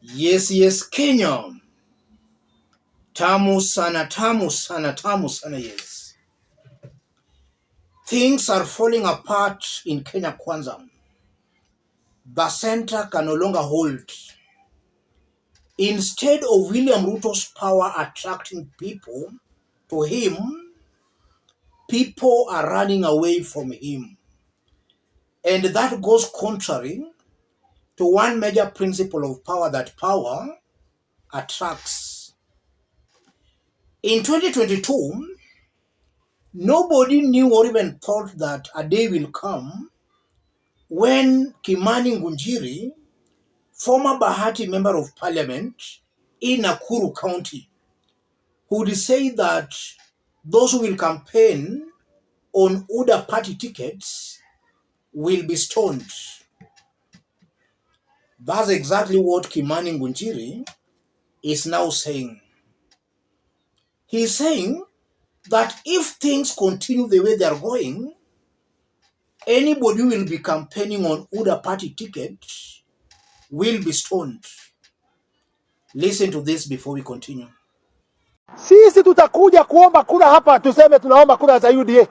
Yes, Kenya. Tamu sana, tamu sana, tamu sana, yes. Things are falling apart in Kenya Kwanza. The center can no longer hold. Instead of William Ruto's power attracting people to him, people are running away from him. And that goes contrary to one major principle of power, that power attracts. In 2022, nobody knew or even thought that a day will come when Kimani Ngunjiri, former Bahati member of parliament in Nakuru County, would say that those who will campaign on UDA party tickets will be stoned. That's exactly what Kimani Ngunjiri is now saying. He's saying that if things continue the way they are going, anybody who will be campaigning on UDA party tickets will be stoned. Listen to this before we continue. Sisi tutakuja kuomba kura hapa, tuseme tunaomba kura za UDA.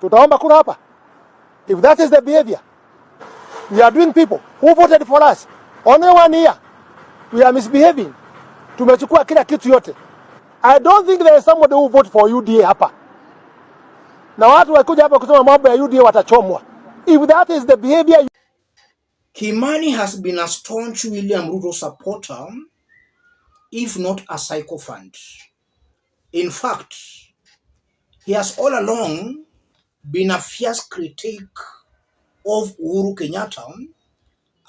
Tutaomba kura hapa. If that is the behavior we are doing, people who voted for us only 1 year, we are misbehaving. Tumechukua kila kitu yote. I don't think there is somebody who vote for UDA hapa. Na watu wakuja hapa kusema mambo ya UDA watachomwa. If that is the behavior. Kimani has been a staunch William Ruto supporter, if not a sycophant. In fact, he has all along been a fierce critic of Uhuru Kenyatta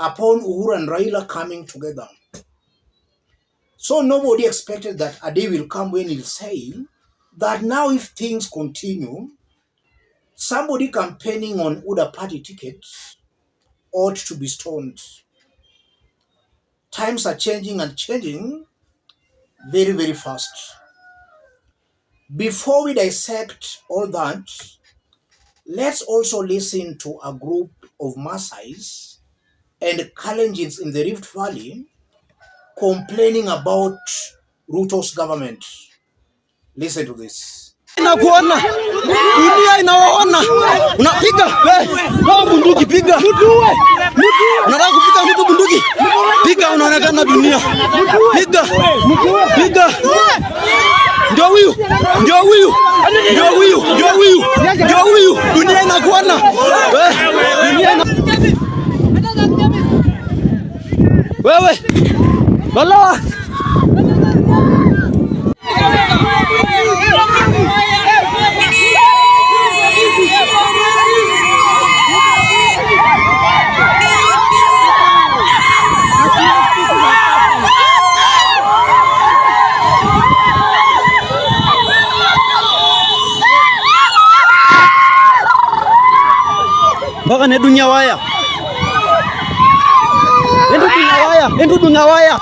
upon Uhuru and Raila coming together. So nobody expected that a day will come when he'll say that now if things continue, somebody campaigning on UDA party tickets ought to be stoned. Times are changing and changing very, very fast. Before we dissect all that, let's also listen to a group of Maasais and Kalenjins in the Rift Valley complaining about Ruto's government. Listen to this. Inakuona dunia inawaona, unapiga wewe bunduki, piga unataka kupiga mtu bunduki, piga, unaonekana dunia, piga ndio huyu dunia inakuona wewe bala. Baka ne dunia waya. Endu dunia waya.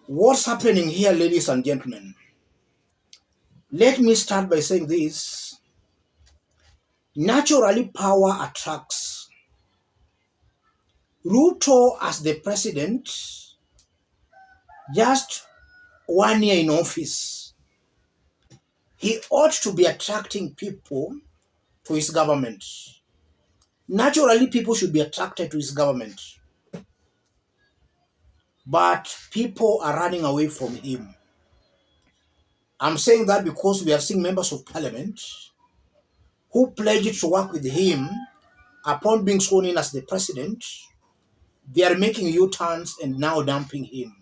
What's happening here, ladies and gentlemen? Let me start by saying this. Naturally, power attracts. Ruto, as the president, just 1 year in office, he ought to be attracting people to his government. Naturally, people should be attracted to his government. But people are running away from him. I'm saying that because we are seeing members of parliament who pledged to work with him upon being sworn in as the president. They are making U-turns and now dumping him.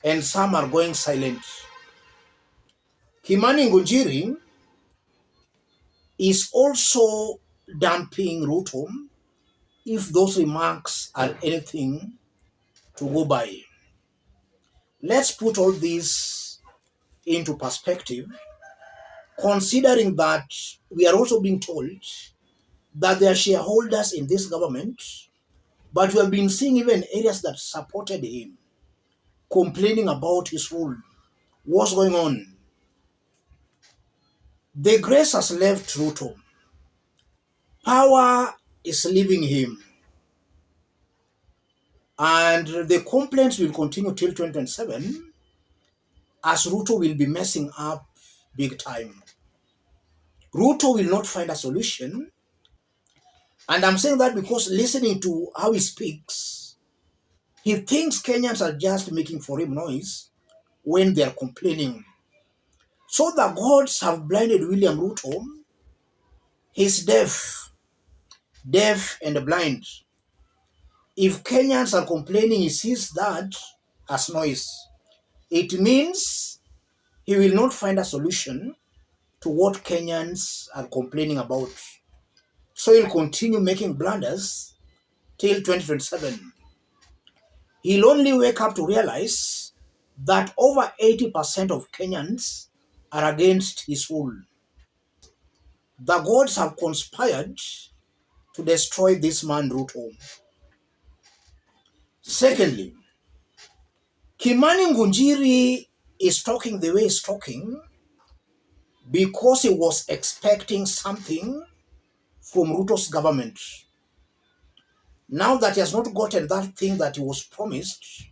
And some are going silent. Kimani Ngunjiri is also dumping Ruto if those remarks are anything to go by. Let's put all this into perspective, considering that we are also being told that there are shareholders in this government, but we have been seeing even areas that supported him complaining about his rule. What's going on? The grace has left Ruto. Power is leaving him. And the complaints will continue till 2027 as Ruto will be messing up big time. Ruto will not find a solution. And I'm saying that because listening to how he speaks, he thinks Kenyans are just making for him noise when they are complaining. So the gods have blinded William Ruto. He's deaf and blind. If Kenyans are complaining, he sees that as noise. It means he will not find a solution to what Kenyans are complaining about. So he'll continue making blunders till 2027. He'll only wake up to realize that over 80% of Kenyans are against his rule. The gods have conspired to destroy this man Ruto. Secondly, Kimani Ngunjiri is talking the way he's talking because he was expecting something from Ruto's government. Now that he has not gotten that thing that he was promised,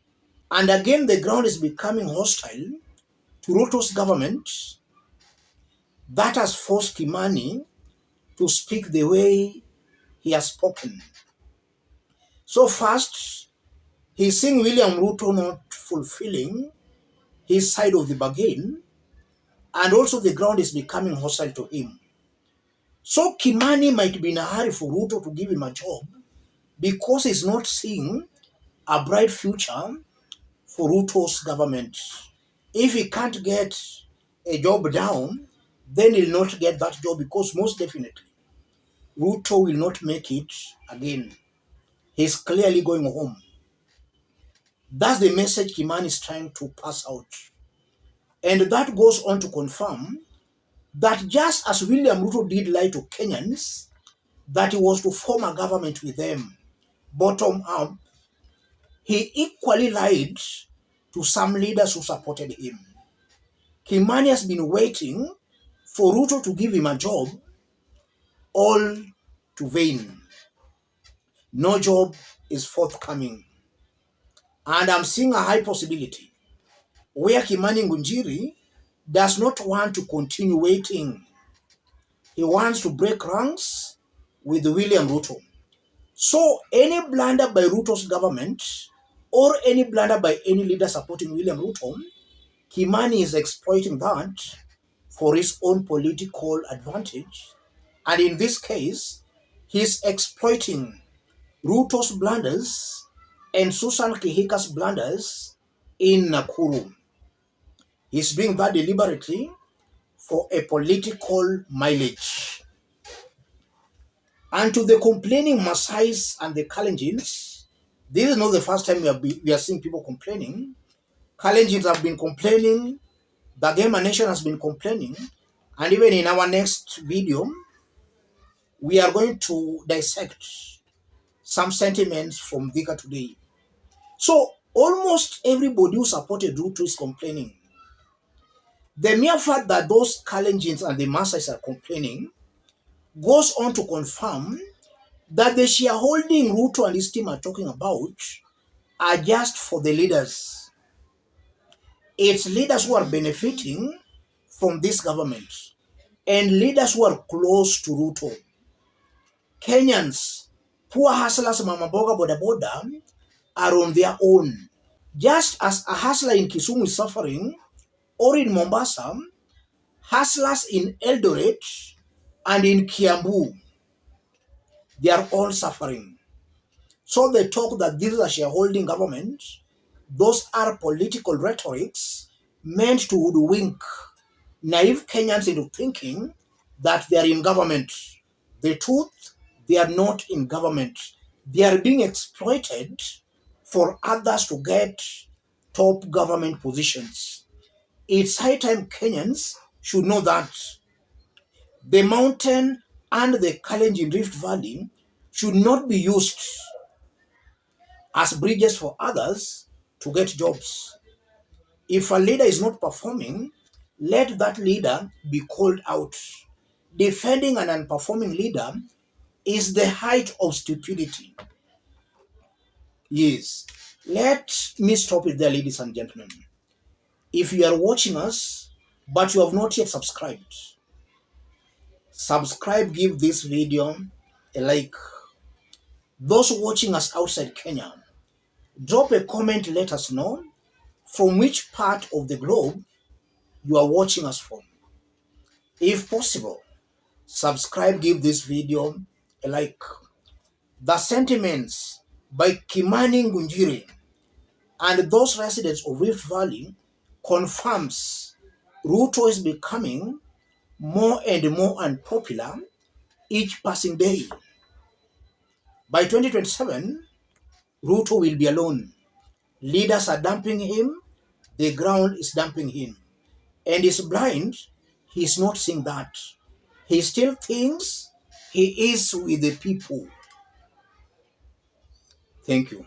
and again the ground is becoming hostile to Ruto's government, that has forced Kimani to speak the way he has spoken. So first, he's seeing William Ruto not fulfilling his side of the bargain, and also the ground is becoming hostile to him. So Kimani might be in a hurry for Ruto to give him a job because he's not seeing a bright future for Ruto's government. If he can't get a job down, then he'll not get that job because most definitely Ruto will not make it again. He's clearly going home. That's the message Kimani is trying to pass out. And that goes on to confirm that just as William Ruto did lie to Kenyans, that he was to form a government with them, bottom up, he equally lied to some leaders who supported him. Kimani has been waiting for Ruto to give him a job, all to vain. No job is forthcoming. And I'm seeing a high possibility where Kimani Ngunjiri does not want to continue waiting. He wants to break ranks with William Ruto. So any blunder by Ruto's government or any blunder by any leader supporting William Ruto, Kimani is exploiting that for his own political advantage. And in this case, he's exploiting Ruto's blunders and Susan Kihika's blunders in Nakuru. He's doing that deliberately for a political mileage. And to the complaining Masais and the Kalenjins, this is not the first time we are seeing people complaining. Kalenjins have been complaining, the Gema Nation has been complaining, and even in our next video, we are going to dissect some sentiments from Vika today. So almost everybody who supported Ruto is complaining. The mere fact that those Kalenjins and the Masais are complaining goes on to confirm that the shareholding Ruto and his team are talking about are just for the leaders. It's leaders who are benefiting from this government and leaders who are close to Ruto. Kenyans, poor hustlers, mama boga, boda boda, are on their own. Just as a hustler in Kisumu is suffering, or in Mombasa, hustlers in Eldoret and in Kiambu, they are all suffering. So they talk that this is a shareholding government. Those are political rhetorics meant to hoodwink naive Kenyans into thinking that they are in government. The truth, they are not in government. They are being exploited for others to top government positions. It's high time Kenyans should know that the mountain and the Kalenjin Rift Valley should not be used as bridges for others to get jobs. If a leader is not performing, let that leader be called out. Defending an unperforming leader is the height of stupidity. Yes. Let me stop it there, ladies and gentlemen. If you are watching us, but you have not yet subscribed, subscribe, give this video a like. Those watching us outside Kenya, drop a comment, let us know from which part of the globe you are watching us from. If possible, subscribe, give this video a like. The sentiments by Kimani Ngunjiri and those residents of Rift Valley confirms Ruto is becoming more and more unpopular each passing day. By 2027, Ruto will be alone. Leaders are dumping him, the ground is dumping him. And he's blind, he's not seeing that. He still thinks he is with the people. Thank you.